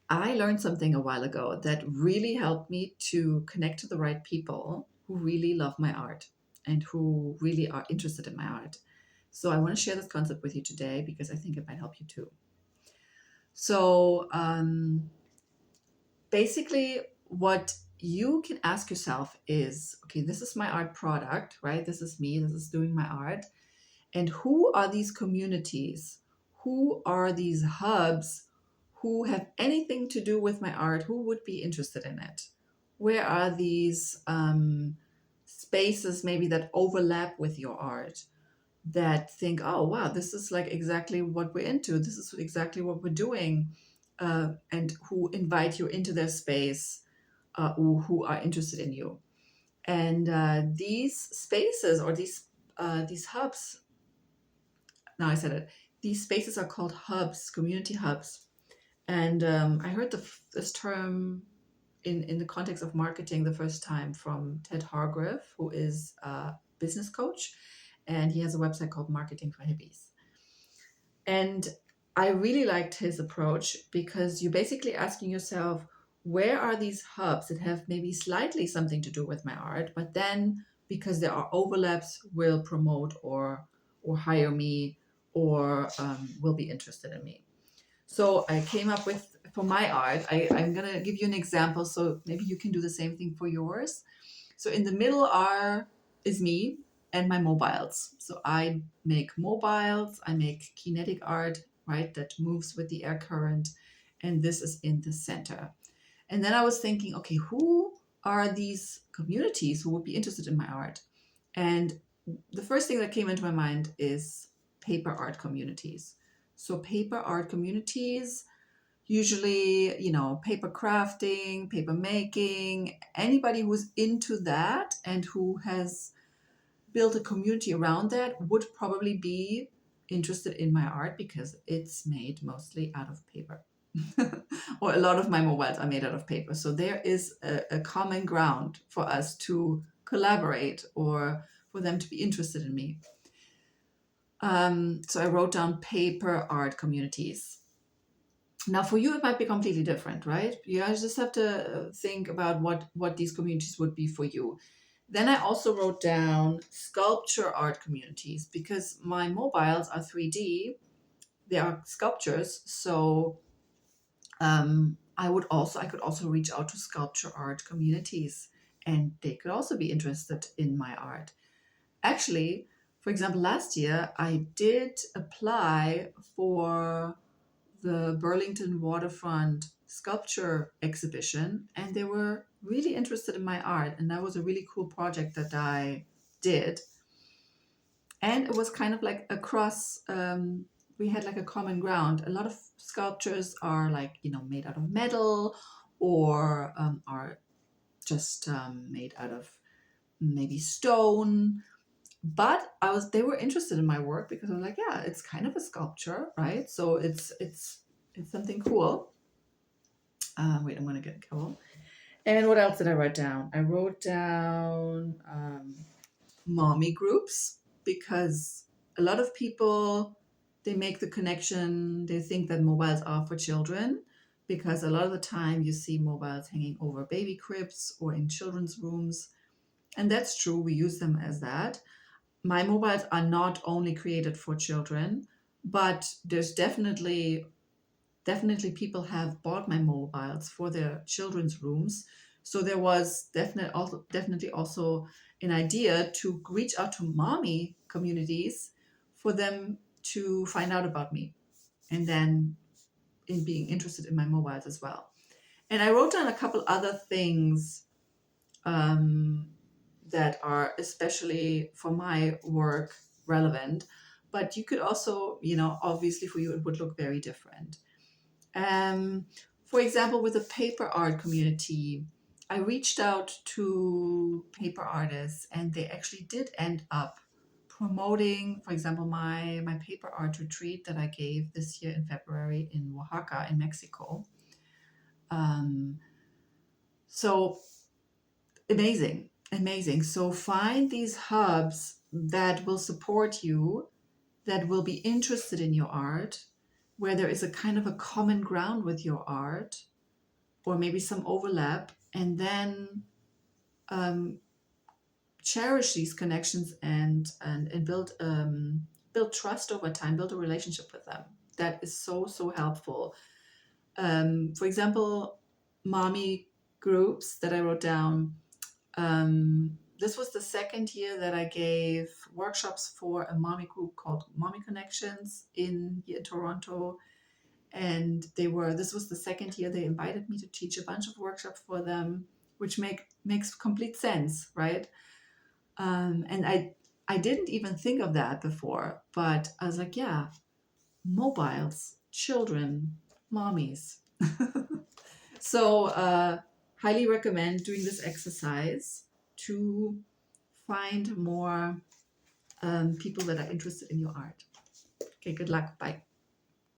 I learned something a while ago that really helped me to connect to the right people who really love my art and who really are interested in my art. So I want to share this concept with you today because I think it might help you too. So basically, what you can ask yourself is, okay, this is my art product, right? This is me, this is doing my art. And who are these communities? Who are these hubs who have anything to do with my art? Who would be interested in it? Where are these spaces maybe that overlap with your art that think, oh, wow, this is like exactly what we're into. This is exactly what we're doing. And who invite you into their space or who are interested in you. And these spaces or these hubs, now I said it, these spaces are called hubs, community hubs. And I heard this term in the context of marketing the first time from Ted Hargrove, who is a business coach, and he has a website called Marketing for Hippies. And I really liked his approach because you're basically asking yourself, where are these hubs that have maybe slightly something to do with my art, but then because there are overlaps, will promote or hire me or will be interested in me. So I came up with for my art. I'm gonna give you an example, so maybe you can do the same thing for yours. So in the middle are is me and my mobiles. So I make mobiles, I make kinetic art, right, that moves with the air current, and this is in the center. And then I was thinking, okay, who are these communities who would be interested in my art? And the first thing that came into my mind is paper art communities. So paper art communities, usually, paper crafting, paper making, anybody who's into that and who has built a community around that would probably be interested in my art because it's made mostly out of paper. Or a lot of my mobiles are made out of paper. So there is a common ground for us to collaborate or for them to be interested in me. So I wrote down paper art communities. Now, for you, it might be completely different, right? You guys just have to think about what these communities would be for you. Then I also wrote down sculpture art communities because my mobiles are 3D. They are sculptures, so I could also reach out to sculpture art communities, and they could also be interested in my art. Actually, for example, last year I did apply for the Burlington Waterfront Sculpture Exhibition, and they were really interested in my art. And that was a really cool project that I did. And it was kind of like across, we had like a common ground. A lot of sculptures are like, made out of metal or are just made out of maybe stone. But they were interested in my work because I was like, yeah, it's kind of a sculpture, right? So it's something cool. Wait, I'm gonna get cool. And what else did I write down? I wrote down mommy groups because a lot of people, they make the connection. They think that mobiles are for children because a lot of the time you see mobiles hanging over baby cribs or in children's rooms, and that's true. We use them as that. My mobiles are not only created for children, but there's definitely people have bought my mobiles for their children's rooms. So there was definitely also an idea to reach out to mommy communities for them to find out about me and then in being interested in my mobiles as well. And I wrote down a couple other things um, that are especially for my work relevant, but you could also, obviously for you it would look very different. um, for example, with the paper art community, I reached out to paper artists, and they actually did end up promoting, for example, my paper art retreat that I gave this year in February in Oaxaca in Mexico. Um, so amazing, amazing. So find these hubs that will support you, that will be interested in your art, where there is a kind of a common ground with your art, or maybe some overlap, and then um, cherish these connections and build trust over time, build a relationship with them. That is so helpful. For example, mommy groups that I wrote down. This was the second year that I gave workshops for a mommy group called Mommy Connections here in Toronto. And this was the second year they invited me to teach a bunch of workshops for them, which makes complete sense, right? And I didn't even think of that before, but I was like, yeah, mobiles, children, mommies. So highly recommend doing this exercise to find more people that are interested in your art. Okay, good luck. Bye.